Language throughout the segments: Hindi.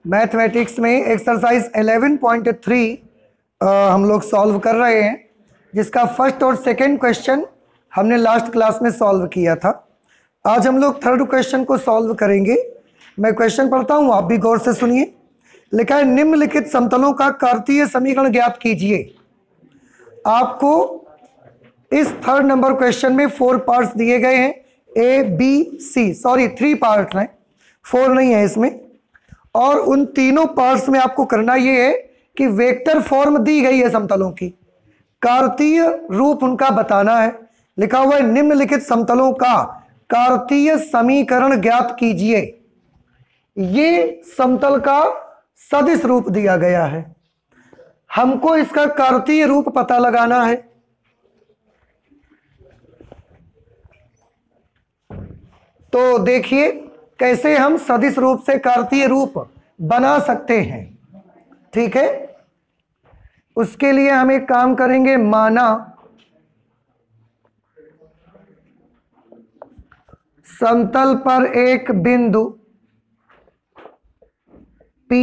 मैथमेटिक्स में एक्सरसाइज 11.3 हम लोग सॉल्व कर रहे हैं, जिसका फर्स्ट और सेकंड क्वेश्चन हमने लास्ट क्लास में सॉल्व किया था। आज हम लोग थर्ड क्वेश्चन को सॉल्व करेंगे। मैं क्वेश्चन पढ़ता हूं, आप भी गौर से सुनिए। लिखा है, निम्नलिखित समतलों का कार्तीय समीकरण ज्ञात कीजिए। आपको इस थर्ड नंबर क्वेश्चन में 4 पार्ट्स दिए गए हैं, A B C, sorry 3 part हैं, 4 नहीं है इसमें। और उन तीनों पार्ट्स में आपको करना यह है कि वेक्टर फॉर्म दी गई है समतलों की, कार्तीय रूप उनका बताना है। लिखा हुआ है, निम्नलिखित समतलों का कार्तीय समीकरण ज्ञात कीजिए। ये समतल का सदिश रूप दिया गया है, हमको इसका कार्तीय रूप पता लगाना है। तो देखिए कैसे हम सदिश रूप से कार्तीय रूप बना सकते हैं। ठीक है, उसके लिए हम एक काम करेंगे। माना समतल पर एक बिंदु P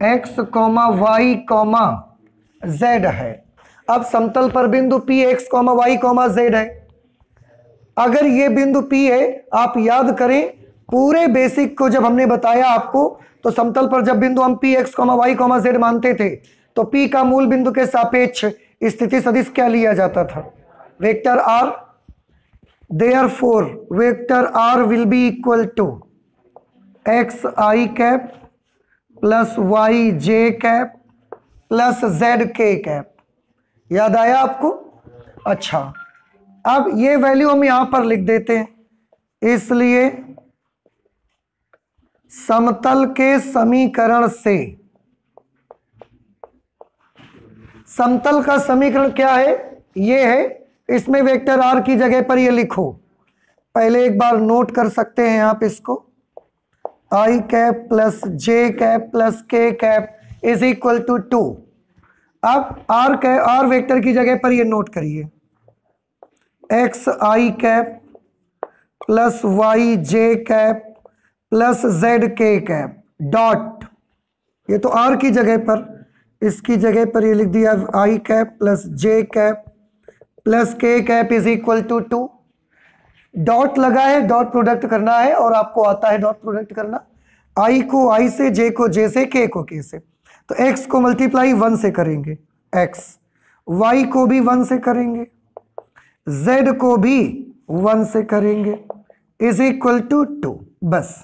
x, y, z है। अब समतल पर बिंदु P x, y, z है। अगर ये बिंदु P है, आप याद करें पूरे बेसिक को जब हमने बताया आपको, तो समतल पर जब बिंदु हम P x, y, z मानते थे, तो P का मूल बिंदु के सापेक्ष स्थिति सदिश क्या लिया जाता था? Vector R। Therefore vector R will be equal to x I cap plus y j cap plus z k cap. याद आया आपको? अच्छा, अब ये वैल्यू हम यहां पर लिख देते हैं। इसलिए समतल के समीकरण से, समतल का समीकरण क्या है? ये है। इसमें वेक्टर R की जगह पर ये लिखो, पहले एक बार नोट कर सकते हैं आप इसको। I cap plus j cap plus k cap is equal to 2। अब R वेक्टर की जगह पर ये नोट करिए, x I cap plus y j cap plus z k cap dot, ये तो R की जगह पर, इसकी जगह पर ये लिख दिया I cap plus j cap plus k cap is equal to 2। Dot लगा है, डॉट प्रोडक्ट करना है और आपको आता है डॉट प्रोडक्ट करना। I को I से, j को j से, k को k से। तो x को मल्टीप्लाई 1 से करेंगे x, y को भी 1 से करेंगे, z को भी 1 से करेंगे, इज इक्वल टू 2। बस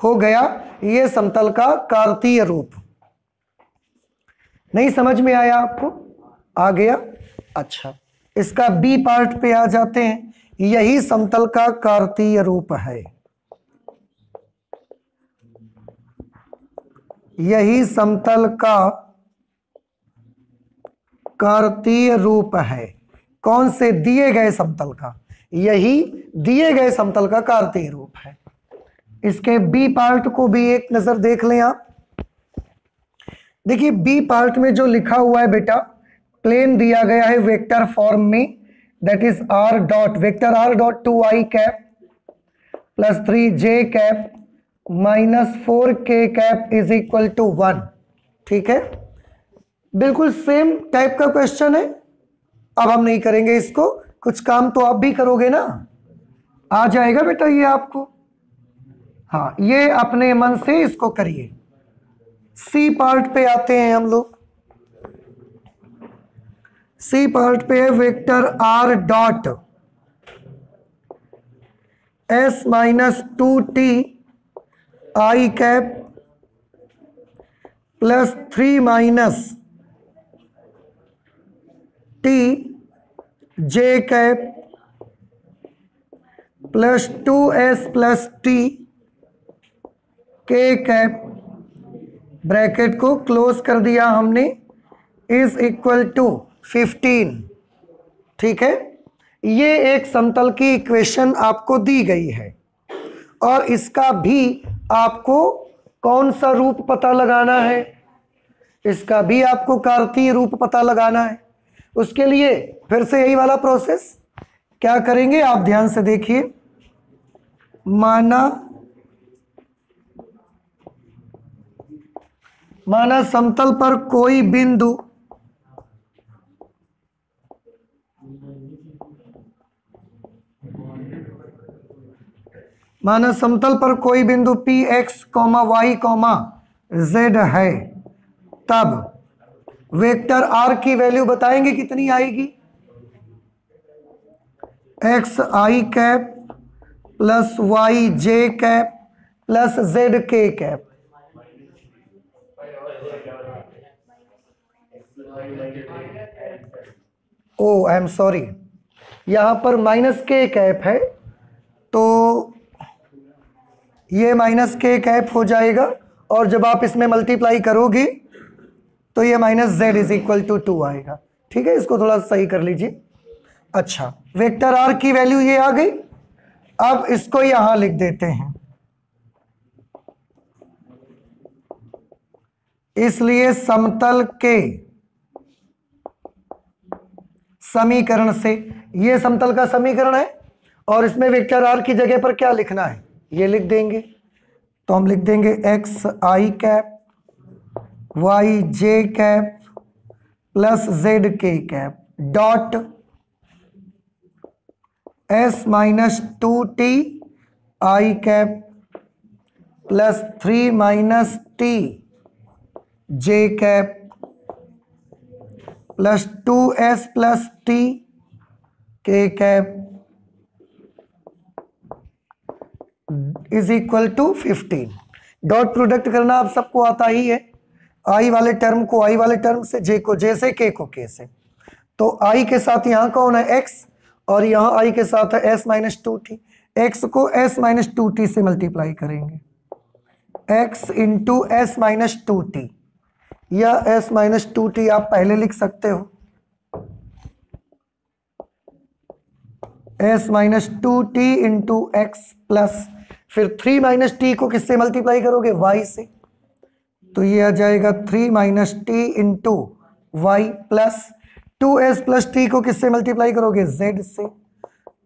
हो गया ये समतल का कार्तीय रूप। नहीं समझ में आया आपको? आ गया? अच्छा, इसका बी पार्ट पे आ जाते हैं। यही समतल का कार्तीय रूप है, यही समतल का कार्तीय रूप है। कौन से? दिए गए समतल का, यही दिए गए समतल का कार्तीय रूप है। इसके बी पार्ट को भी एक नजर देख लें आप। देखिए बी पार्ट में जो लिखा हुआ है बेटा, प्लेन दिया गया है वेक्टर फॉर्म में, that is r dot, vector r dot 2i cap plus 3j cap minus 4k cap is equal to 1। ठीक है, बिल्कुल सेम टाइप का क्वेश्चन है। अब हम नहीं करेंगे इसको, कुछ काम तो आप भी करोगे ना, आ जाएगा बेटा ये आपको। हाँ, ये अपने मन से इसको करिए। सी पार्ट पे आते हैं हम लोग। सी पार्ट पे है vector r dot s minus 2t i cap plus 3 minus t j cap plus 2s plus t k cap, bracket को क्लोज कर दिया हमने, इज इक्वल टू 15। ठीक है, ये एक समतल की इक्वेशन आपको दी गई है और इसका भी आपको कौन सा रूप पता लगाना है? इसका भी आपको कार्तीय रूप पता लगाना है। उसके लिए फिर से यही वाला प्रोसेस क्या करेंगे आप ध्यान से देखिए। माना माना समतल पर कोई बिंदु P X comma Y comma Z है, तब वेक्टर आर की वैल्यू बताएंगे कितनी आएगी? एक्स आई कैप प्लस वाई जे कैप प्लस जेड के cap. Oh I am sorry, यहां पर माइनस के कैप है, तो ये माइनस के कैप हो जाएगा, और जब आप इसमें मल्टीप्लाई करोगे तो ये minus Z is equal to 2 आएगा। ठीक है, इसको थोड़ा सही कर लीजिए। अच्छा, वेक्टर आर की वैल्यू ये आ गई। अब इसको यहां लिख देते हैं, इसलिए समतल के समीकरण से, ये समतल का समीकरण है और इसमें वेक्टर आर की जगह पर क्या लिखना है ये लिख देंगे। तो हम लिख देंगे एक्स आई कैप वाई जे कैप प्लस जेड के cap dot s minus 2t i cap plus 3 minus t j cap plus 2s plus t k cap is equal to 15। Dot product करना आप सबको आता ही है, आई वाले टर्म को आई वाले टर्म से, जे को जे से, के को के से। तो आई के साथ यहाँ कौन है? एक्स, और यहाँ आई के साथ है एस माइनस 2t। एक्स को एस माइनस 2t से मल्टीप्लाई करेंगे, x into S minus 2t, या एस माइनस 2t आप पहले लिख सकते हो, S minus 2t into x plus फिर 3 माइनस टी को किससे मल्टीप्लाई करोगे? y से, तो ये आ जाएगा 3 minus T into Y plus 2s plus T को किससे मल्टीप्लाई करोगे? z से,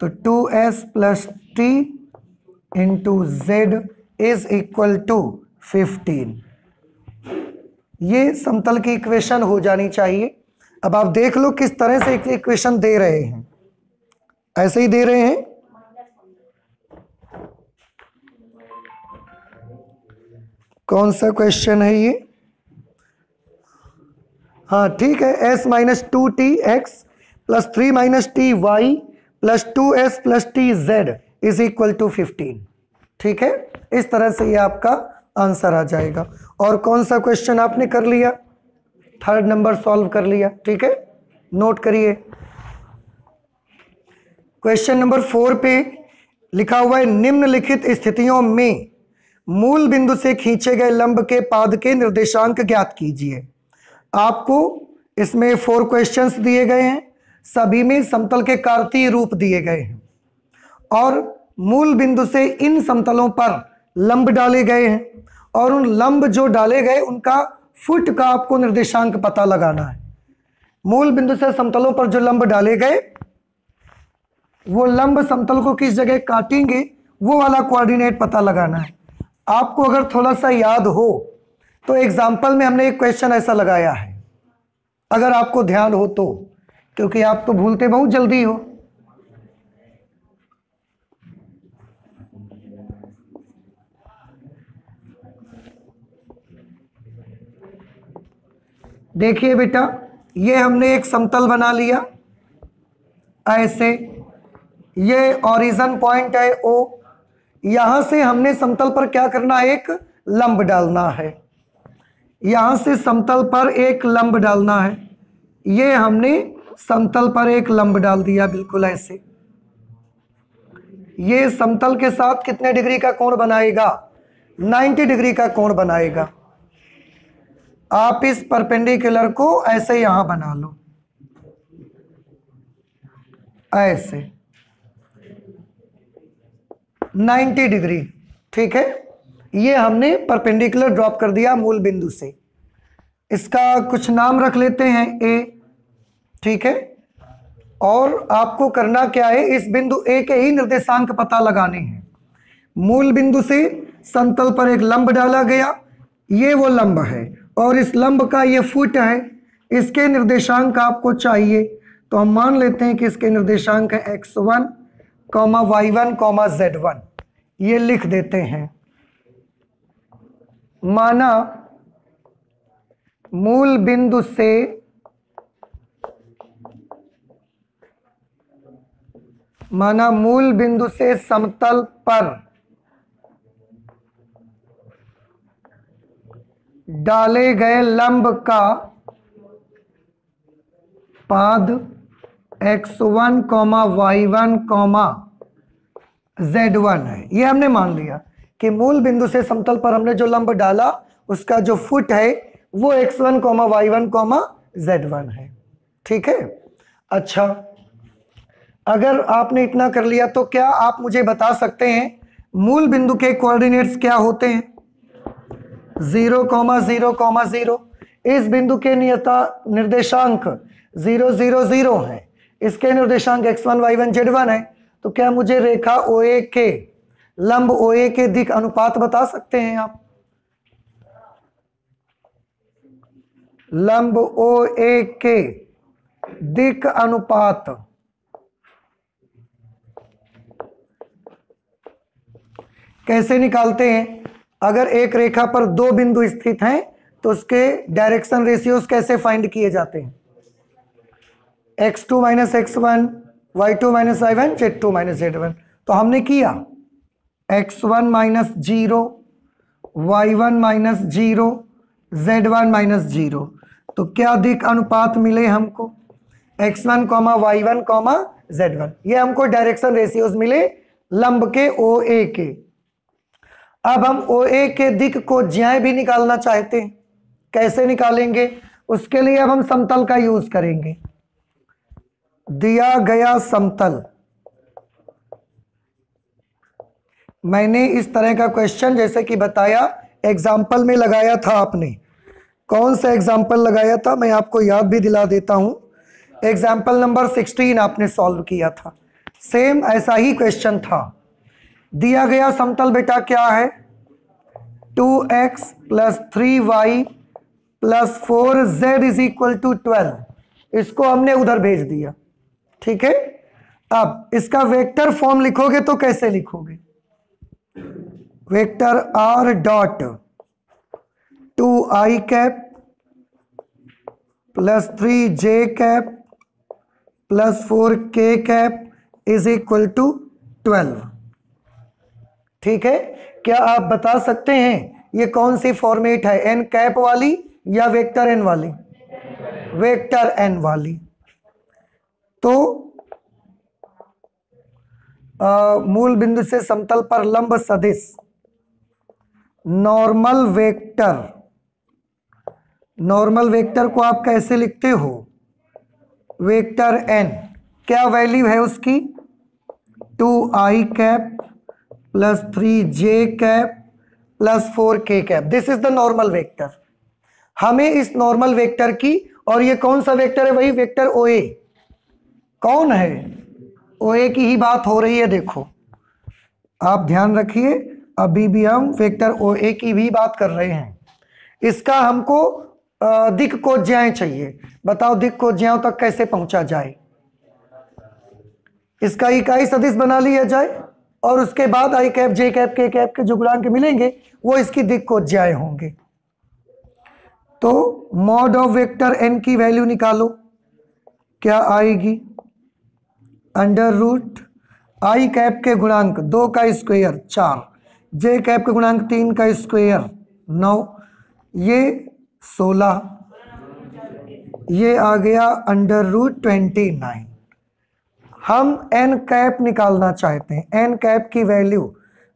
तो 2s plus T into Z is equal to 15। ये समतल की इक्वेशन हो जानी चाहिए। अब आप देख लो किस तरह से इक्वेशन दे रहे हैं, ऐसे ही दे रहे हैं। कौन सा क्वेश्चन है ये? हाँ ठीक है, s minus 2t x plus 3 minus T Y plus 2s plus T Z is equal to 15। ठीक है, इस तरह से ये आपका आंसर आ जाएगा। और कौन सा क्वेश्चन आपने कर लिया? 3rd नंबर सॉल्व कर लिया। ठीक है, नोट करिए। क्वेश्चन नंबर 4 पे लिखा हुआ है, निम्नलिखित स्थितियों में मूल बिंदु से खींचे गए लंब के पाद के निर्देशांक ज्ञात कीजिए। आपको इसमें 4 क्वेश्चंस दिए गए हैं, सभी में समतल के कार्तीय रूप दिए गए हैं और मूल बिंदु से इन समतलों पर लंब डाले गए हैं, और उन लंब जो डाले गए उनका फुट का आपको निर्देशांक पता लगाना है। मूल बिंदु से समतलों पर जो लंब डाले गए, वो लंब समतल को किस जगह काटेंगे वो वाला कोऑर्डिनेट पता लगाना है। आपको अगर थोड़ा सा याद हो तो एग्जाम्पल में हमने एक क्वेश्चन ऐसा लगाया है, अगर आपको ध्यान हो तो, क्योंकि आप तो भूलते बहुत जल्दी हो। देखिए बेटा, ये हमने एक समतल बना लिया ऐसे, ये ओरिजिन पॉइंट है O, यहां से हमने समतल पर क्या करना है? एक लंब डालना है। यहां से समतल पर एक लंब डालना है, ये हमने समतल पर एक लंब डाल दिया बिल्कुल ऐसे। ये समतल के साथ कितने डिग्री का कोण बनाएगा? 90 डिग्री का कोण बनाएगा। आप इस परपेंडिकुलर को ऐसे यहां बना लो, ऐसे 90 डिग्री। ठीक है, ये हमने परपेंडिकुलर ड्रॉप कर दिया मूल बिंदु से। इसका कुछ नाम रख लेते हैं A। ठीक है, और आपको करना क्या है? इस बिंदु A के ही निर्देशांक पता लगाने हैं। मूल बिंदु से समतल पर एक लंब डाला गया, ये वो लंब है, और इस लंब का ये फुट है, इसके निर्देशांक आपको चाहिए, तो हम मान लेते हैं कि इसके निर्देशांक है x1, y1, z1। ये लिख देते हैं। माना मूल बिंदु से समतल पर डाले गए लंब का पाद x1, y1, z1 है। ये हमने मान लिया कि मूल बिंदु से समतल पर हमने जो लंब डाला उसका जो फुट है वो x1, y1, z1 है। ठीक है। अच्छा, अगर आपने इतना कर लिया तो क्या आप मुझे बता सकते हैं मूल बिंदु के कोऑर्डिनेट्स क्या होते हैं? 0, 0, 0। इस बिंदु के निर्देशांक 0, 0, 0 है। इसके निर्देशांक x1, y1, z1 है। तो क्या मुझे रेखा OA के लंब OA के दिक अनुपात बता सकते हैं आप? लंब OA के दिक अनुपात कैसे निकालते हैं? अगर एक रेखा पर दो बिंदु स्थित हैं तो उसके डायरेक्शन रेशियोज कैसे फाइंड किए जाते हैं? x2 - x1, y2 - y1, z2 - z1। तो हमने किया x1 - 0, y1 - 0, z1 - 0। तो क्या दिक अनुपात मिले हमको? x1, y1, z1। ये हमको डायरेक्शन रेशियोज मिले लंब के OA के। अब हम OA के दिक को ज्याय भी निकालना चाहते हैं। कैसे निकालेंगे? उसके लिए अब हम समतल का यूज करेंगे। दिया गया समतल, मैंने इस तरह का क्वेश्चन जैसे कि बताया एग्जाम्पल में लगाया था। आपने कौन सा एग्जाम्पल लगाया था मैं आपको याद भी दिला देता हूं। एग्जाम्पल नंबर 16 आपने सॉल्व किया था। सेम ऐसा ही क्वेश्चन था। दिया गया समतल बेटा क्या है? 2x + 3y + 4z = 12। इसको हमने उधर भेज दिया। ठीक है। अब इसका वेक्टर फॉर्म लिखोगे तो कैसे लिखोगे? Vector r dot 2i cap + 3j cap + 4k cap = 12। ठीक है। क्या आप बता सकते हैं ये कौन सी फॉर्मेट है, n कैप वाली या वेक्टर n वाली? वेक्टर n वाली। तो मूल बिंदु से समतल पर लंब सदिश नॉर्मल वेक्टर को आप कैसे लिखते हो? वेक्टर n क्या वैल्यू है उसकी? 2i cap + 3j cap + 4k cap. This is the normal vector. हमें इस नॉर्मल वेक्टर की, और ये कौन सा वेक्टर है? वही वेक्टर OA। कौन है? OA की ही बात हो रही है। देखो आप ध्यान रखिए, अभी भी हम वेक्टर OA की भी बात कर रहे हैं। इसका हमको दिक को ज्याय चाहिए। बताओ दिक को ज्यायों तक कैसे पहुंचा जाए? इसका इकाई सदिश बना लिया जाए और उसके बाद i cap, j cap, k cap के जो गुणांक मिलेंगे वो इसकी दिक को ज्याय होंगे। तो मॉड ऑफ वेक्टर n की वैल्यू निकालो। क्या आएगी? √ i कैप के गुणांक 2 का स्क्वायर 4, j कैप के गुणांक 3 का स्क्वायर 9, ये 16, ये आ गया √29। हम n कैप निकालना चाहते हैं। n कैप की value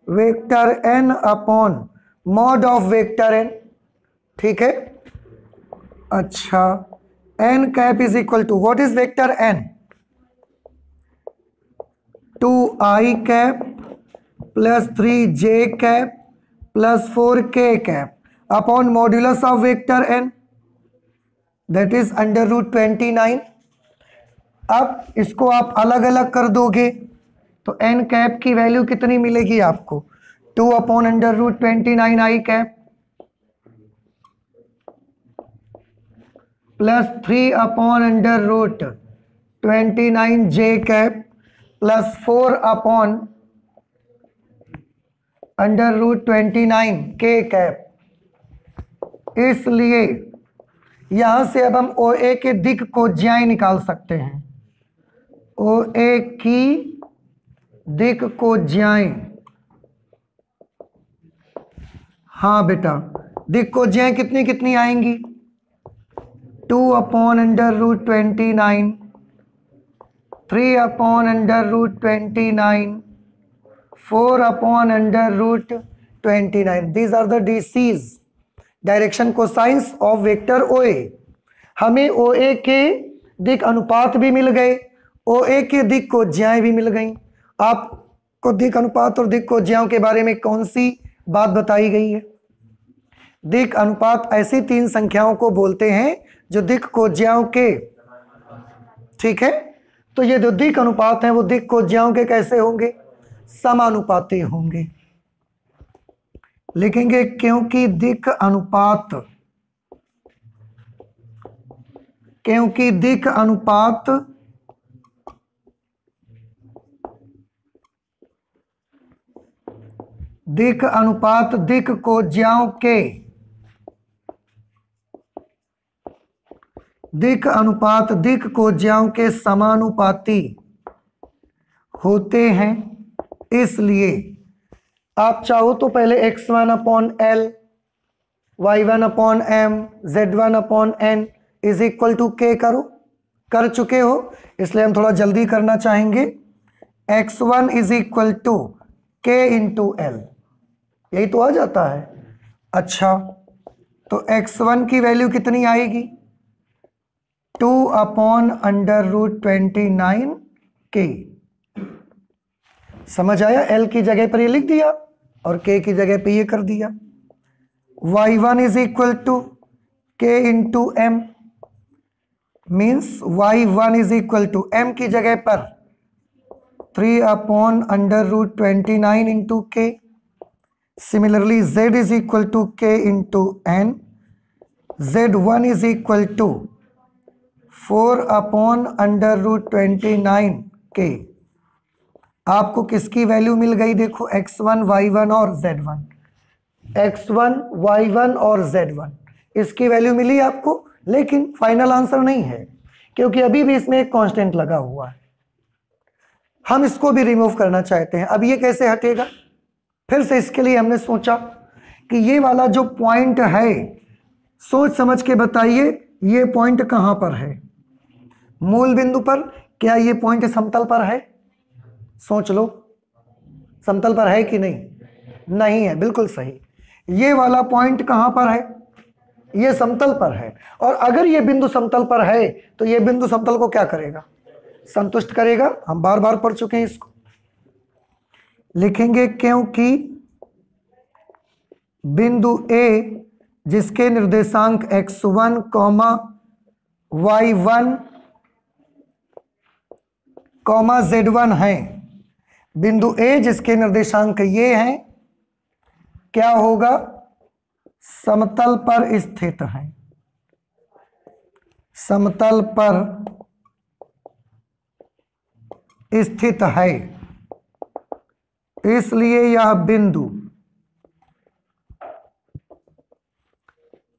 vector n upon mod of vector n। ठीक है। अच्छा, n cap = what is vector n? 2i cap + 3j cap + 4k cap upon modulus of vector n, that is √29। अब इसको आप अलग अलग कर दोगे तो n कैप की वैल्यू कितनी मिलेगी आपको? 2 upon √29 i cap. Plus 3/√29 J cap plus 4/√29 के कैप। इसलिए यहां से अब हम OA के दिक् को ज्याय निकाल सकते हैं। OA की दिक् को ज्याय, हाँ बेटा, दिक् को ज्याय कितनी कितनी आएंगी? 2/√29, 3/√29, 4/√29। These are the DCs, direction cosines of vector OA। हमें OA के दिक् अनुपात भी मिल गए, OA के दिक् को ज्याएं भी मिल गई। आपको दिक् अनुपात और दिक् को ज्याओं के बारे में कौन सी बात बताई गई है? दिक् अनुपात ऐसी 3 संख्याओं को बोलते हैं जो दिक् को ज्याओं के, ठीक है, तो ये जो दिक् अनुपात हैं वो दिक् को ज्याओं के कैसे होंगे? समानुपाती होंगे। लिखेंगे क्योंकि दिक् अनुपात, क्योंकि दिक् अनुपात दिक् अनुपात दिक् को ज्याओं के, दिक् अनुपात दिक् को ज्याओं के समानुपाती होते हैं। इसलिए आप चाहो तो पहले x1/L, y1/m, z1/n is equal to k करो, कर चुके हो, इसलिए हम थोड़ा जल्दी करना चाहेंगे। x1 is equal to k into L, यही तो आ जाता है। अच्छा, तो x1 की वैल्यू कितनी आएगी? 2/√29k। समझ आया? L की जगह पर ये लिख दिया और k की जगह पे ये कर दिया। y1 is equal to k into m, means y1 is equal to m की जगह पर 3/√29 into k। Similarly z is equal to k into n, z1 is equal to 4/√29k। आपको किसकी वैल्यू मिल गई? देखो, x1, y1 और z1, x1, y1 और z1, इसकी वैल्यू मिली आपको। लेकिन फाइनल आंसर नहीं है, क्योंकि अभी भी इसमें एक कांस्टेंट लगा हुआ है। हम इसको भी रिमूव करना चाहते हैं। अब ये कैसे हटेगा? फिर से इसके लिए हमने सोचा कि ये वाला जो पॉइंट है, सोच समझ के बताइए ये पॉइंट कहां पर है? मूल बिंदु पर। क्या ये पॉइंट समतल पर है? सोच लो, समतल पर है कि नहीं? नहीं है, बिल्कुल सही। ये वाला पॉइंट कहां पर है? ये समतल पर है। और अगर ये बिंदु समतल पर है तो ये बिंदु समतल को क्या करेगा? संतुष्ट करेगा। हम बार बार पढ़ चुके हैं इसको। लिखेंगे क्योंकि बिंदु A जिसके निर्देशांक x1, y1, z1 है, बिंदु A जिसके निर्देशांक ये हैं, क्या होगा? समतल पर स्थित है, समतल पर स्थित है। इसलिए यह बिंदु,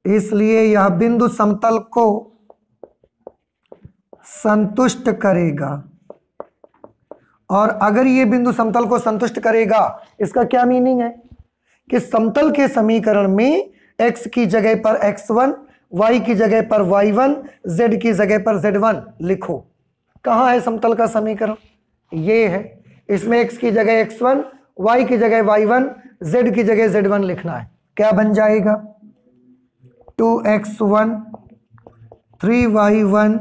इसलिए यह बिंदु समतल को संतुष्ट करेगा। और अगर ये बिंदु समतल को संतुष्ट करेगा, इसका क्या मीनिंग है? कि समतल के समीकरण में x की जगह पर x1, y की जगह पर y1, z की जगह पर z1 लिखो। कहाँ है समतल का समीकरण? ये है। इसमें x की जगह x1, y की जगह y1, z की जगह z1 लिखना है। क्या बन जाएगा? 2x1, 3y1,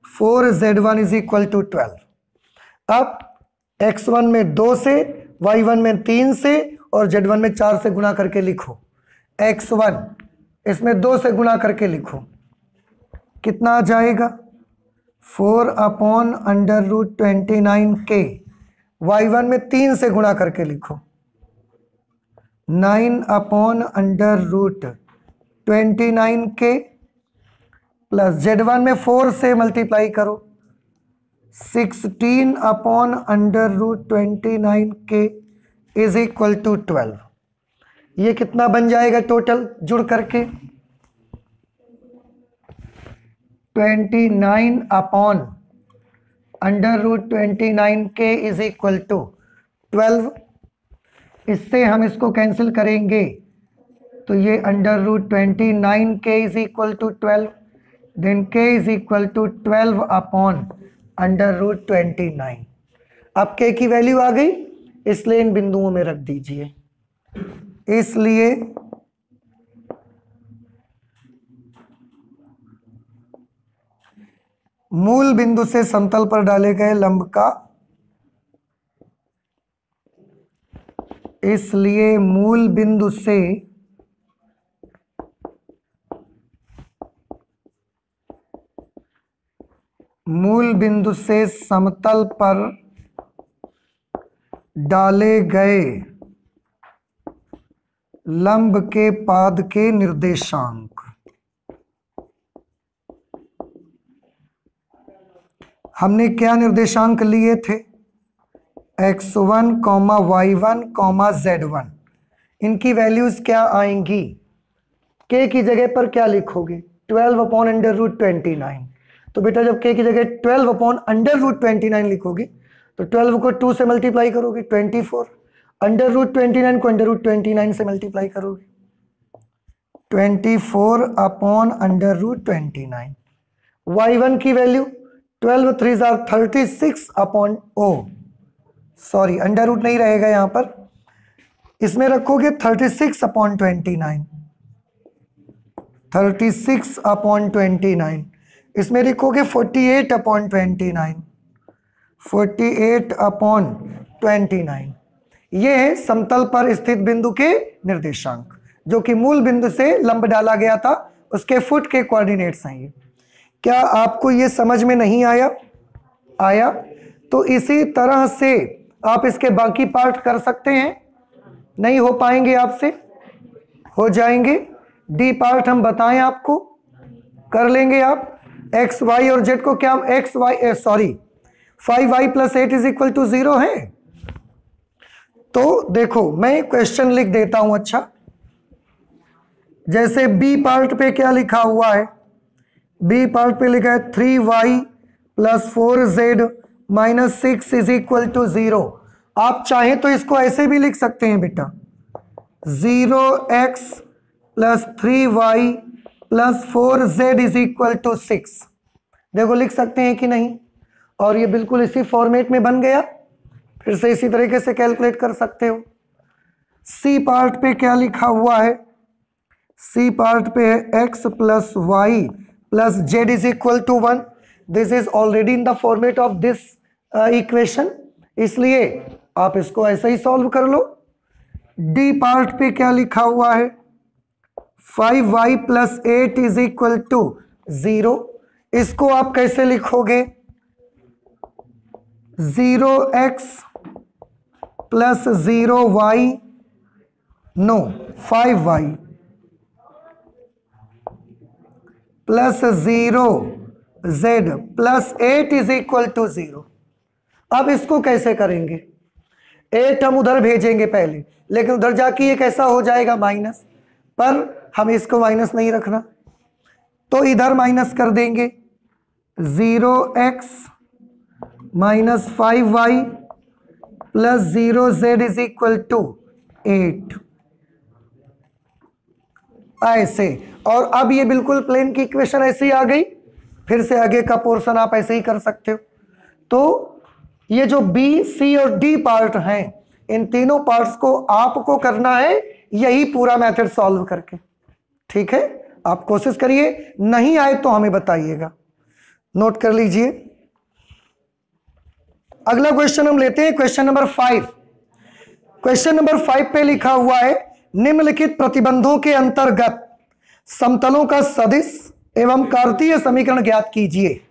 4z1 is equal to 12। अब x1 में 2 से, y1 में 3 से और z1 में 4 से गुणा करके लिखो। x1 इसमें 2 से गुणा करके लिखो, कितना आ जाएगा? 4/√29k। y1 में 3 से गुणा करके लिखो, 9/√29k। प्लस Z1 में 4 से मल्टीप्लाई करो, 16 upon under root 29k is equal to 12। ये कितना बन जाएगा टोटल जुड़ करके? 29 upon under root 29k is equal to 12। इससे हम इसको कैंसिल करेंगे तो ये under root 29k is equal to 12, then k is equal to 12 upon under root 29। अब k की वैल्यू आ गई, इसलिए इन बिंदुओं में रख दीजिए। इसलिए मूल बिंदु से समतल पर डाले गए लंब का, इसलिए मूल बिंदु से समतल पर डाले गए लंब के पाद के निर्देशांक, हमने क्या निर्देशांक लिए थे? x1, y1, z1। इनकी वैल्यूज क्या आएंगी? k की जगह पर क्या लिखोगे? 12 अपॉन अंडर रूट 29। तो बेटा जब k की जगह 12 अपॉन अंडर रूट 29 लिखोगे तो 12 को 2 से मल्टीप्लाई करोगे 24, अंडर रूट 29 को अंडर रूट 29 से मल्टीप्लाई करोगे 24 अपॉन अंडर रूट 29। y1 की वैल्यू 12 3 36 अपॉन सॉरी अंडर रूट नहीं रहेगा यहां पर, इसमें रखोगे 36 अपॉन 29, 36 अपॉन 29, इसमें लिखोगे 48 अपॉन 29, 48 अपॉन 29। ये है समतल पर स्थित बिंदु के निर्देशांक, जो कि मूल बिंदु से लंब डाला गया था उसके फुट के कोऑर्डिनेट्स हैं ये। क्या आपको ये समझ में नहीं आया? आया? तो इसी तरह से आप इसके बाकी पार्ट कर सकते हैं। नहीं हो पाएंगे आपसे? हो जाएंगे। डी पार्ट हम बताएं आपको, कर लेंगे आप। एक्स वाई और जेड को क्या X Y sorry 5y plus 8 is equal to 0 है। तो देखो मैं क्वेश्चन लिख देता हूं। अच्छा, जैसे बी पार्ट पे क्या लिखा हुआ है? बी पार्ट पे लिखा है 3y plus 4z minus 6 is equal to 0। आप चाहें तो इसको ऐसे भी लिख सकते हैं बेटा, 0x plus 3y plus 4z is equal to 6। देखो लिख सकते हैं कि नहीं? और ये बिल्कुल इसी फॉर्मेट में बन गया। फिर से इसी तरीके से कैलकुलेट कर सकते हो। सी पार्ट पे क्या लिखा हुआ है? सी पार्ट पे है x plus Y plus Z is equal to 1। This is already in the format of this equation, इसलिए आप इसको ऐसे ही सॉल्व कर लो। डी पार्ट पे क्या लिखा हुआ है? 5y plus 8 is equal to 0। इसको आप कैसे लिखोगे? 0x plus 0y no 5y plus 0z plus 8 is equal to 0। अब इसको कैसे करेंगे? 8 हम उधर भेजेंगे पहले, लेकिन उधर जाके ये कैसा हो जाएगा? माइनस। पर हम इसको माइनस नहीं रखना, तो इधर माइनस कर देंगे। 0x minus 5y plus 0z is equal to 8, ऐसे। और अब ये बिल्कुल प्लेन की इक्वेशन ऐसी आ गई। फिर से आगे का पोर्शन आप ऐसे ही कर सकते हो। तो ये जो बी, सी और डी पार्ट हैं, इन तीनों पार्ट्स को आपको करना है यही पूरा मेथड सॉल्व करके। ठीक है, आप कोशिश करिए, नहीं आए तो हमें बताइएगा। नोट कर लीजिए। अगला क्वेश्चन हम लेते हैं, क्वेश्चन नंबर 5। क्वेश्चन नंबर 5 पे लिखा हुआ है, निम्नलिखित प्रतिबंधों के अंतर्गत समतलों का सदिश एवं कार्तीय समीकरण ज्ञात कीजिए।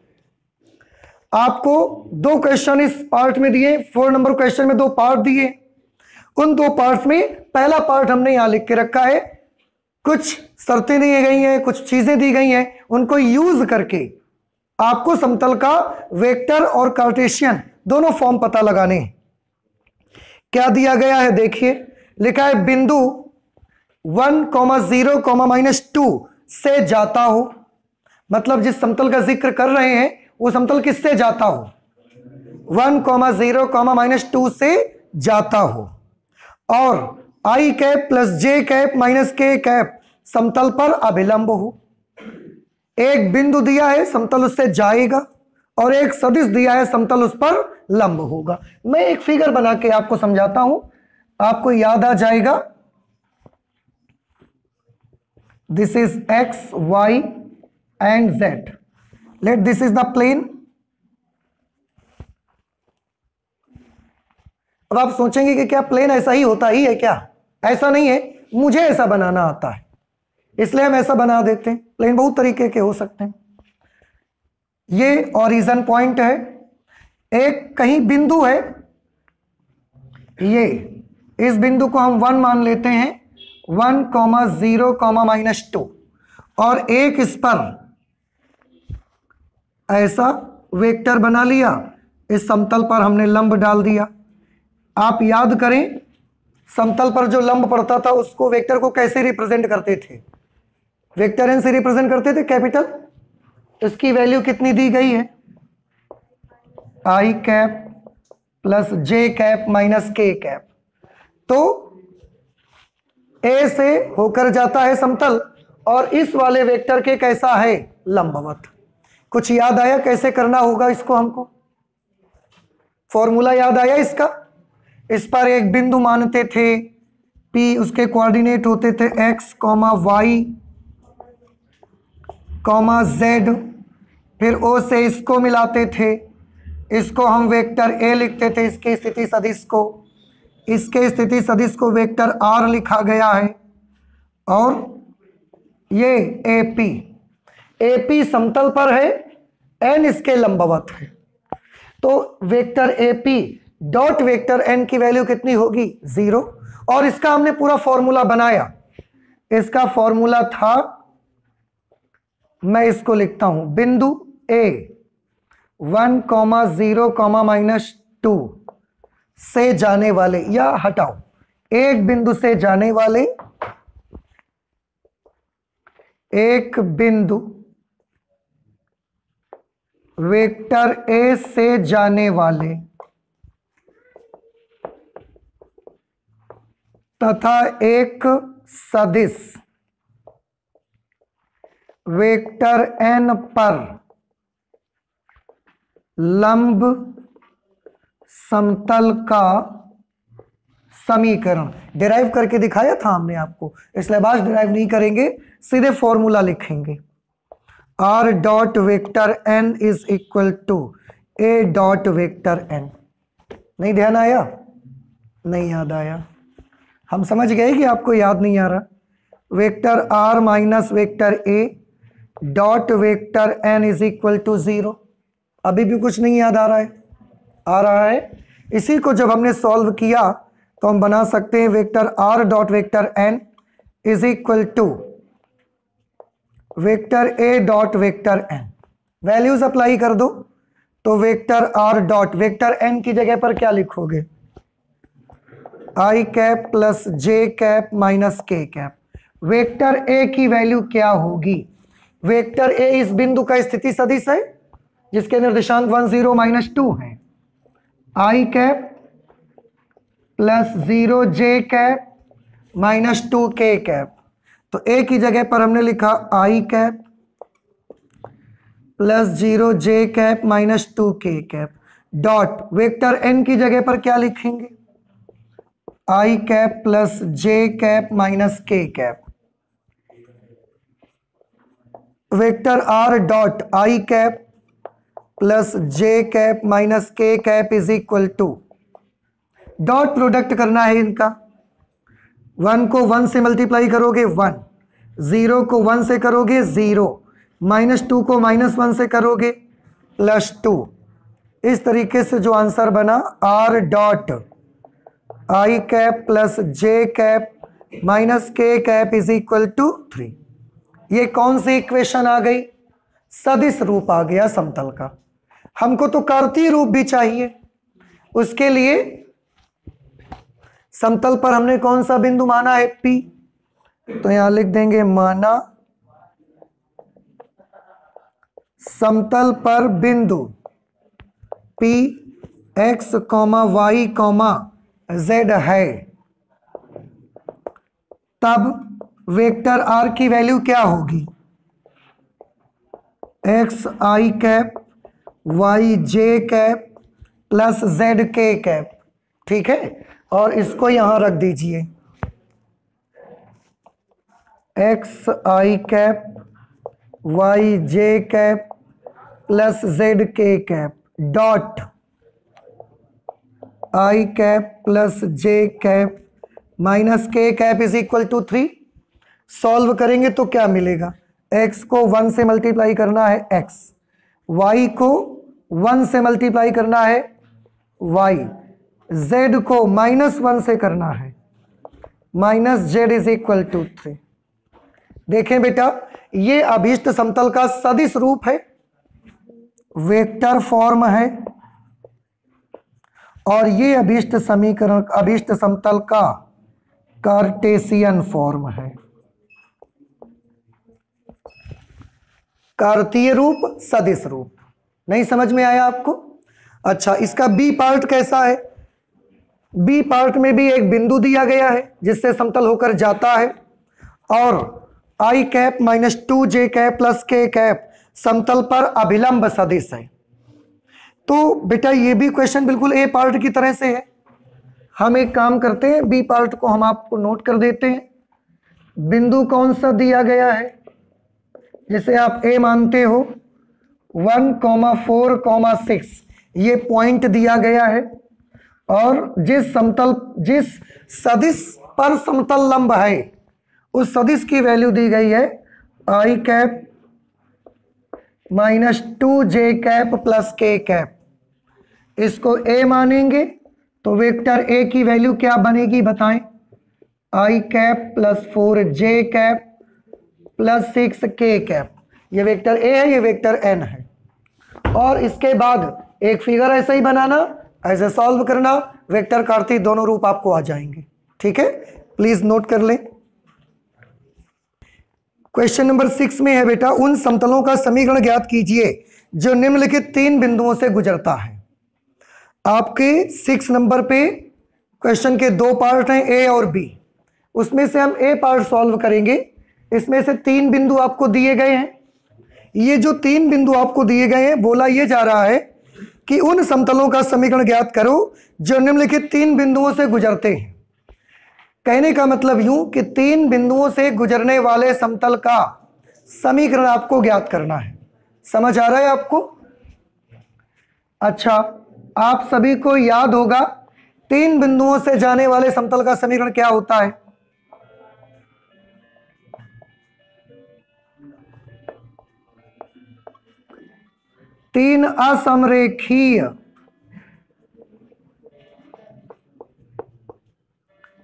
आपको दो क्वेश्चन इस पार्ट में दिए, 4 नंबर क्वेश्चन में 2 पार्ट दिए। उन 2 पार्ट्स में पहला पार्ट हमने यहां लिख के रखा है, कुछ शर्तें दी गई हैं, कुछ चीजें दी गई हैं, उनको यूज करके आपको समतल का वेक्टर और कार्टेशियन दोनों फॉर्म पता लगाने हैं। क्या दिया गया है देखिए, लिखा है बिंदु 1, 0, -2 से जाता हो, मतलब जिस समतल का जिक्र कर रहे हैं वो समतल किससे जाता हो, 1, 0, -2 से जाता हो, और i cap plus j cap minus k cap समतल पर अभिलंब हो। एक बिंदु दिया है, समतल उससे जाएगा, और एक सदिश दिया है, समतल उस पर लंब होगा। मैं एक फिगर बना के आपको समझाता हूं, आपको याद आ जाएगा। This is x, y and z। Let this is the plane. अब आप सोचेंगे कि क्या प्लेन ऐसा ही होता ही है क्या? ऐसा नहीं है, मुझे ऐसा बनाना आता है इसलिए हम ऐसा बना देते हैं। प्लेन बहुत तरीके के हो सकते हैं। ये ओरिजिन पॉइंट है, एक कहीं बिंदु है, ये इस बिंदु को हम 1 मान लेते हैं, 1, 0, -2, और एक इस पर ऐसा वेक्टर बना लिया, इस समतल पर हमने लंब डाल दिया। आप याद करें, समतल पर जो लंब पड़ता था उसको वेक्टर को कैसे रिप्रेजेंट करते थे? वेक्टर एन से रिप्रेजेंट करते थे, कैपिटल। इसकी वैल्यू कितनी दी गई है, i cap plus j cap minus k cap. तो a से होकर जाता है समतल, और इस वाले वेक्टर के कैसा है, लंबवत। कुछ याद आया कैसे करना होगा इसको? हमको फॉर्मूला याद आया इसका? इस पर एक बिंदु मानते थे P, उसके कोऑर्डिनेट होते थे x, y, z, फिर O से इसको मिलाते थे, इसको हम वेक्टर A लिखते थे, इसकी स्थिति सदिश को, इसके स्थिति सदिश को वेक्टर R लिखा गया है, और ये AP समतल पर है, N इसके लंबवत है। तो vector AP dot vector N की वैल्यू कितनी होगी, 0। और इसका हमने पूरा फॉर्मूला बनाया। इसका फॉर्मूला था, मैं इसको लिखता हूं, बिंदु A 1, 0, -2 से जाने वाले, या हटाओ, एक बिंदु से जाने वाले, एक बिंदु वेक्टर A से जाने वाले तथा एक सदिश वेक्टर n पर लंब समतल का समीकरण डिराइव करके दिखाया था हमने आपको, इसलिए आज डिराइव नहीं करेंगे, सीधे फॉर्मूला लिखेंगे। r dot vector n is equal to a dot vector n। नहीं ध्यान आया? नहीं याद आया? हम समझ गए कि आपको याद नहीं आ रहा। Vector r minus vector a dot vector n is equal to 0। अभी भी कुछ नहीं याद आ रहा है? आ रहा है। इसी को जब हमने सॉल्व किया तो हम बना सकते हैं vector r dot vector n is equal to vector a dot vector n। Values apply कर दो, तो vector r dot vector n की जगह पर क्या लिखोगे, i cap plus j cap minus k cap. Vector a की वैल्यू क्या होगी? वेक्टर a इस बिंदु का स्थिति सदिश है जिसके निर्देशांक 1, 0, -2 है। i cap plus 0 j cap minus 2 k cap. तो a की जगह पर हमने लिखा i cap plus 0 j cap minus 2 k cap, dot vector n की जगह पर क्या लिखेंगे, i cap plus j cap minus k cap. Vector r dot i cap plus j cap minus k cap is equal to, dot product करना है इनका। 1 को 1 से मल्टीप्लाई करोगे 1, 0 को 1 से करोगे 0, -2 को -1 से करोगे +2। इस तरीके से जो आंसर बना r dot i cap plus j cap minus K cap is equal to 3। ये कौन सी इक्वेशन आ गई? सदिश रूप आ गया समतल का। हमको तो कार्तीय रूप भी चाहिए, उसके लिए समतल पर हमने कौन सा बिंदु माना है? P। तो यहां लिख देंगे माना समतल पर बिंदु P x, y, z है, तब वेक्टर r की वैल्यू क्या होगी? x i cap y j cap plus z k cap. ठीक है, और इसको यहां रख दीजिए, x i cap y j cap plus z k cap dot i cap plus j cap minus k cap is equal to 3। Solve करेंगे तो क्या मिलेगा? x को 1 से मल्टीप्लाई करना है x, y को 1 से मल्टीप्लाई करना है y, z को -1 से करना है minus z is equal to 3। देखें बेटा, ये अभीष्ट समतल का सदिश रूप है, वेक्टर फॉर्म है, और ये अभीष्ट समीकरण अभीष्ट समतल का कार्टेशियन फॉर्म है। कार्तीय रूप, सदिश रूप। नहीं समझ में आया आपको? अच्छा, इसका बी पार्ट कैसा है? बी पार्ट में भी एक बिंदु दिया गया है जिससे समतल होकर जाता है, और i cap minus 2j cap plus k cap समतल पर अभिलंब सदिश है। तो बेटा ये भी क्वेश्चन बिल्कुल ए पार्ट की तरह से है। हम एक काम करते हैं, बी पार्ट को हम आपको नोट कर देते हैं। बिंदु कौन सा दिया गया है जिसे आप ए मानते हो? 1, 4, 6 ये पॉइंट दिया गया है, और जिस सदिश पर समतल लंब है उस सदिश की वैल्यू दी गई है i cap minus 2j cap plus k cap. इसको a मानेंगे तो वेक्टर a की वैल्यू क्या बनेगी बताएं? I cap plus 4j cap plus 6k cap. ये वेक्टर a है, ये वेक्टर n है। और इसके बाद एक फिगर ऐसे ही बनाना, ऐसे सॉल्व करना, वेक्टर कार्तीय दोनों रूप आपको आ जाएंगे। ठीक है, प्लीज नोट कर लें। क्वेश्चन नंबर 6 में है बेटा, उन समतलों का समीकरण ज्ञात कीजिए जो निम्नलिखित 3 बिंदुओं से गुजरता है। आपके 6 नंबर पे क्वेश्चन के 2 पार्ट हैं, ए और बी। उसमें से हम ए पार्ट सॉल्व करेंगे। इसमें से 3 बिंदु आपको दिए गए हैं। ये जो 3 बिंदु आपको दिए गए हैं, बोला ये जा रहा है कि उन समतलों का समीकरण ज्ञात करो जो निम्नलिखित 3 बिंदुओं से गुजरते हैं। कहने का मतलब यूं कि 3 बिंदुओं से गुजरने वाले समतल का समीकरण आपको ज्ञात करना है। समझ आ रहा है आपको? अच्छा, आप सभी को याद होगा 3 बिंदुओं से जाने वाले समतल का समीकरण क्या होता है? तीन असमरेखीय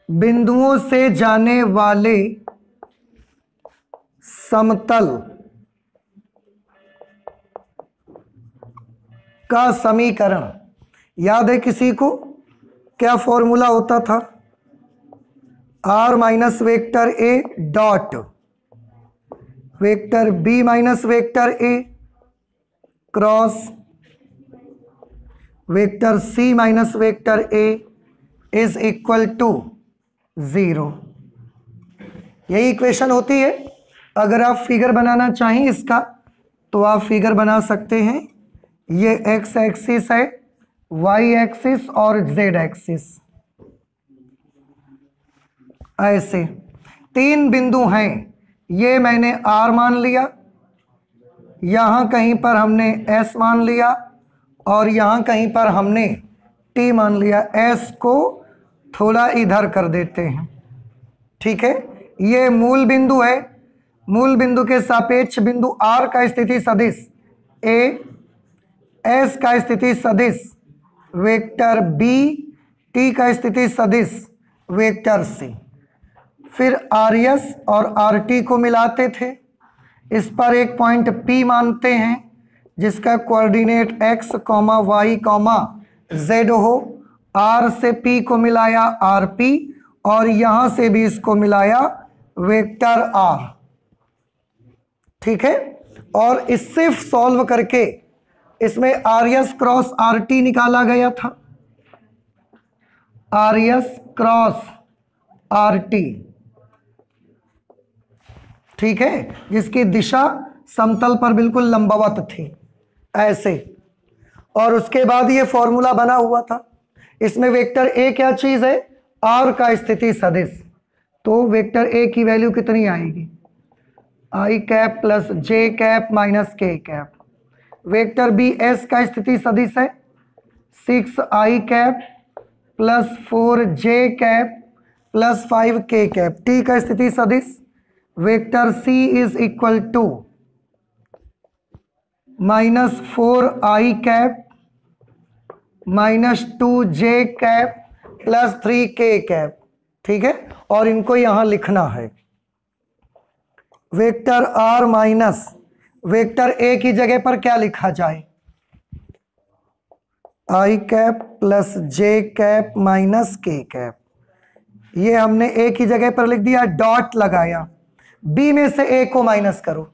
बिंदुओं से जाने वाले समतल का समीकरण याद है किसी को? क्या फॉर्मूला होता था? r minus vector a dot vector b minus vector a cross vector c minus vector a is equal to 0। यही इक्वेशन होती है। अगर आप फिगर बनाना चाहें इसका तो आप फिगर बना सकते हैं। ये x एक्सिस है, y एक्सिस और z एक्सिस। ऐसे 3 बिंदु हैं। ये मैंने r मान लिया, यहाँ कहीं पर हमने s मान लिया, और यहाँ कहीं पर हमने t मान लिया। s को थोड़ा इधर कर देते हैं। ठीक है, ये मूल बिंदु है। मूल बिंदु के सापेक्ष बिंदु r का स्थिति सदिश a, s का स्थिति सदिश वेक्टर b, t का स्थिति सदिश वेक्टर c। फिर आर एस और आर टी को मिलाते थे, इस पर एक पॉइंट P मानते हैं जिसका कोऑर्डिनेट x, y, z हो। R से P को मिलाया RP और यहां से भी इसको मिलाया वेक्टर R। ठीक है, और इससे सॉल्व करके इसमें R S cross R T निकाला गया था, R S cross R T. ठीक है, जिसकी दिशा समतल पर बिल्कुल लंबवत थी ऐसे। और उसके बाद ये फॉर्मूला बना हुआ था। इसमें वेक्टर ए क्या चीज है, आर का स्थिति सदिश। तो वेक्टर ए की वैल्यू कितनी आएगी, I cap plus J cap minus K cap. Vector B S का स्थिति सदिश है 6 I cap plus 4 J cap plus 5 K cap. T का स्थिति सदिश vector C is equal to -4 I cap -2 J cap plus 3 K cap. ठीक है, और इनको यहां लिखना है। Vector R minus vector A की जगह पर क्या लिखा जाए, I cap plus J cap minus K cap. ये हमने ए की जगह पर लिख दिया, डॉट लगाया। बी में से ए को माइनस करो,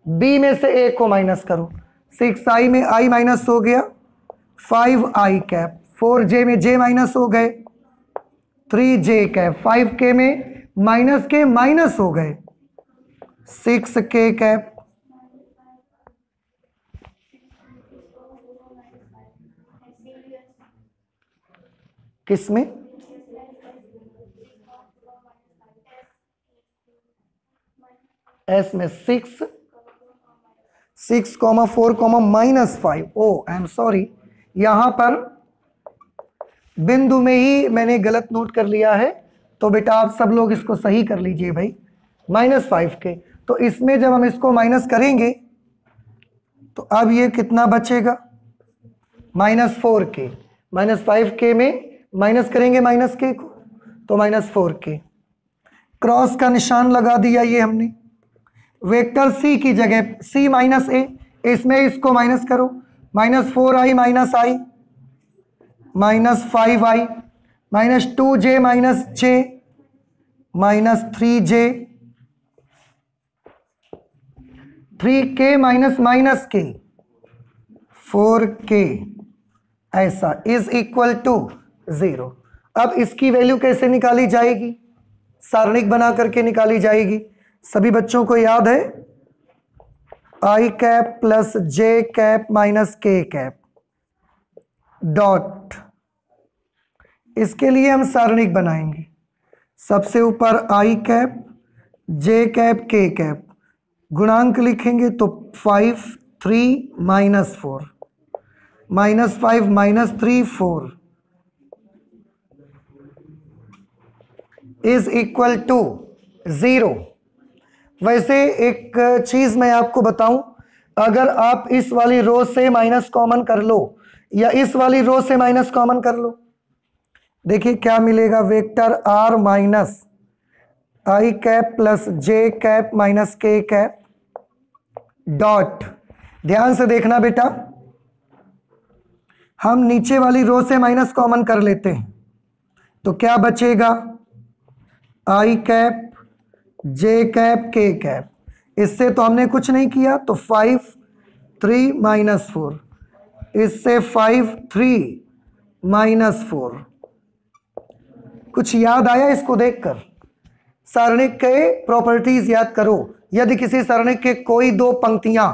बी में से ए को माइनस करो। 6 आई में आई माइनस हो गया, 5 आई कैप। 4 जे में जे माइनस हो गए, 3 जे कैप। 5 के में माइनस के माइनस हो गए, 6 के कैप। किसमें, एस में 6 4 -5। ओ आई एम सॉरी, यहां पर बिंदु में ही मैंने गलत नोट कर लिया है। तो बेटा आप सब लोग इसको सही कर लीजिए भाई, -5 के। तो इसमें जब हम इसको माइनस करेंगे तो अब ये कितना बचेगा, -4 के। -5 के में माइनस करेंगे माइनस के को तो -4 के। क्रॉस का निशान लगा दिया ये हमने। वेक्टर सी की जगह सी माइनस ए, इसमें इसको माइनस करो, -4 आई माइनस आई -5 आई -2 जे माइनस जे -3 जे 3 के माइनस के 4 के, ऐसा इज इक्वल टू 0। अब इसकी वैल्यू कैसे निकाली जाएगी, सारणिक बना करके निकाली जाएगी। सभी बच्चों को याद है, i cap plus J cap minus K cap dot. इसके लिए हम सारणिक बनाएंगे। सबसे ऊपर आई कैप जे कैप के कैप, गुणांक लिखेंगे तो 5 3 -4 -5 -3 4 इज इक्वल टू 0। वैसे एक चीज मैं आपको बताऊं, अगर आप इस वाली रो से माइनस कॉमन कर लो या इस वाली रो से माइनस कॉमन कर लो, देखिए क्या मिलेगा, vector R minus I cap plus J cap minus K cap dot. ध्यान से देखना बेटा, हम नीचे वाली रो से माइनस कॉमन कर लेते हैं तो क्या बचेगा, आई कैप जे कैप के कैप। इससे तो हमने कुछ नहीं किया, तो 5 3 -4, इससे 5 3 -4। कुछ याद आया इसको देखकर? सारणिक के प्रॉपर्टीज याद करो। यदि किसी सारणिक के कोई दो पंक्तियां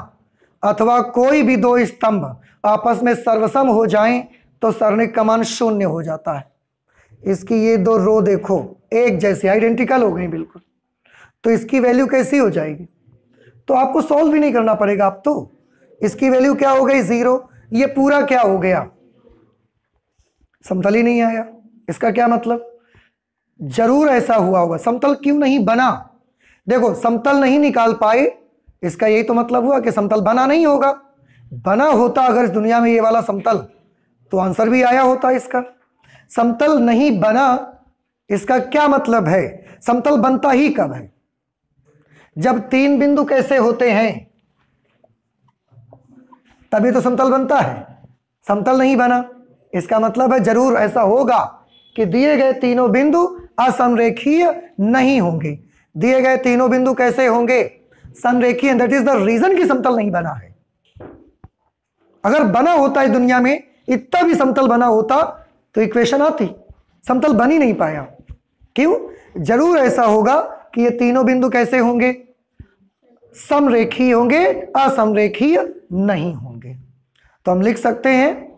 अथवा कोई भी दो स्तंभ आपस में सर्वसम हो जाएं तो सारणिक का मान 0 हो जाता है। इसकी ये दो रो देखो एक जैसी आइडेंटिकल हो गई बिल्कुल, तो इसकी वैल्यू कैसी हो जाएगी? तो आपको सॉल्व भी नहीं करना पड़ेगा। अब तो इसकी वैल्यू क्या हो गई, 0। ये पूरा क्या हो गया, समतल ही नहीं आया। इसका क्या मतलब, जरूर ऐसा हुआ होगा। समतल क्यों नहीं बना? देखो, समतल नहीं निकाल पाए, इसका यही तो मतलब हुआ कि समतल बना नहीं होगा। बना होता अगर इस दुनिया में ये वाला समतल, तो आंसर भी आया होता इसका। समतल नहीं बना इसका क्या मतलब है? समतल बनता ही कब है? जब तीन बिंदु कैसे होते हैं तभी तो समतल बनता है। समतल नहीं बना, इसका मतलब है जरूर ऐसा होगा कि दिए गए तीनों बिंदु असमरेखीय नहीं होंगे। दिए गए तीनों बिंदु कैसे होंगे? समरेखीय। दैट इज द रीजन कि समतल नहीं बना है। अगर बना होता है दुनिया में, इतना भी समतल बना होता तो इक्वेशन आती। समतल बन ही नहीं पाया। क्यों? जरूर ऐसा होगा कि ये तीनों बिंदु कैसे होंगे? समरेखीय होंगे, असमरेखीय नहीं होंगे। तो हम लिख सकते हैं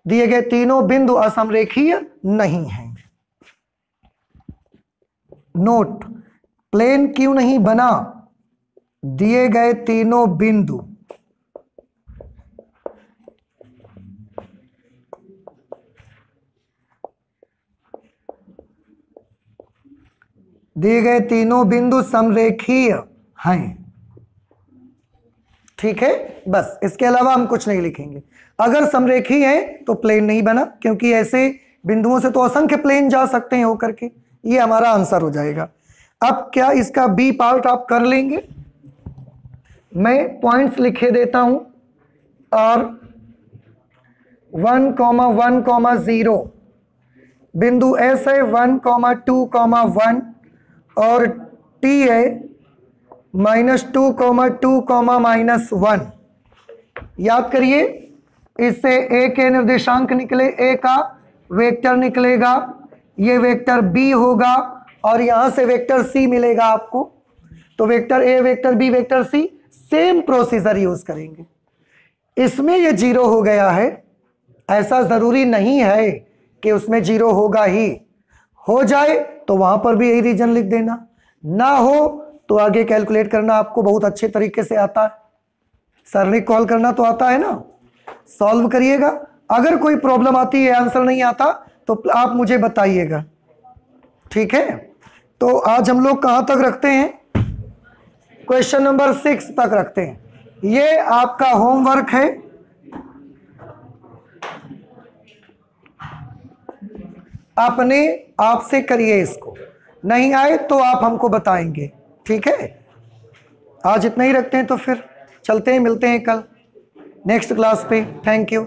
दिए गए तीनों बिंदु असमरेखीय नहीं हैं। नोट, प्लेन क्यों नहीं बना? दिए गए तीनों बिंदु समरेखीय हैं। ठीक है, बस इसके अलावा हम कुछ नहीं लिखेंगे। अगर समरेखीय है तो प्लेन नहीं बना, क्योंकि ऐसे बिंदुओं से तो असंख्य प्लेन जा सकते हैं होकर के। ये हमारा आंसर हो जाएगा। अब क्या इसका बी पार्ट आप कर लेंगे? मैं पॉइंट्स लिखे देता हूं। और 1,1,0 बिंदु एस है 1,2,1 और टी है -2,2,-1। याद करिए, इससे ए के निर्देशांक निकले, ए का वेक्टर निकलेगा, ये वेक्टर बी होगा और यहां से वेक्टर सी मिलेगा आपको। तो vector A, vector B, vector C, same procedure use करेंगे। इसमें ये 0 हो गया है, ऐसा जरूरी नहीं है कि उसमें 0 होगा ही। हो जाए तो वहां पर भी यही रीजन लिख देना, ना हो तो आगे कैलकुलेट करना आपको बहुत अच्छे तरीके से आता है। सरली कॉल करना तो आता है ना, सॉल्व करिएगा। अगर कोई प्रॉब्लम आती है, आंसर नहीं आता, तो आप मुझे बताइएगा। ठीक है, तो आज हम लोग कहां तक रखते हैं? क्वेश्चन नंबर 6 तक रखते हैं। ये आपका होमवर्क है। अपने आप से करिए इसको, नहीं आए तो आप हमको बताएंगे। ठीक है, आज इतना ही रखते हैं, तो फिर चलते हैं, मिलते हैं कल नेक्स्ट क्लास पे। Thank you.